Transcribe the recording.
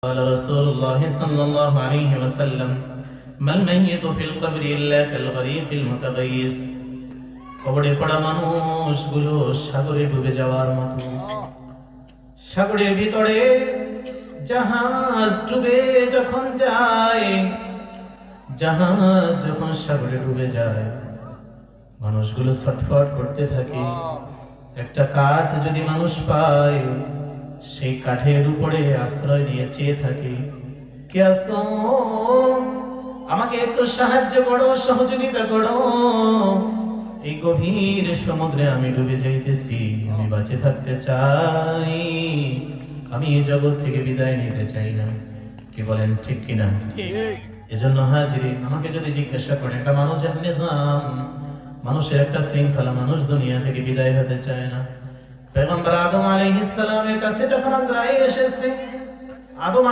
قال رسول الله صلى الله عليه وسلم ما الميت في القبر إلا كالغريق المتغيث কবরে পড়া মানুষগুলো সাগরে ডুবে যাওয়ার মতো। সাগরের ভিতরে জাহাজ ডুবে যখন যায়, জাহাজ যখন সাগরে ডুবে যায়, মানুষগুলো ছটফট করতে থাকে। একটা কাঠ যদি মানুষ পায়, সেই কাঠের উপরে আশ্রয় নিয়ে চেয়ে থাকে, কে আসো, আমাকে একটু সাহায্য করো, সহযোগিতা করো, এই গভীর সমুদ্রে আমি ডুবে যাইতেছি, আমি বেঁচে থাকতে চাই, আমি এই জগৎ থেকে বিদায় নিতে চাই না। কি বলেন, ঠিক কিনা? এজন্য হাজিরিন, আমাকে যদি জিজ্ঞাসা করেন, একটা মানুষের নিজাম, মানুষের একটা শৃঙ্খলা, মানুষ দুনিয়া থেকে বিদায় হতে চায় না। পয়গম্বর আদম আলাইহিস সালামের কাছে যখন আজরাইল এসেছে, আদম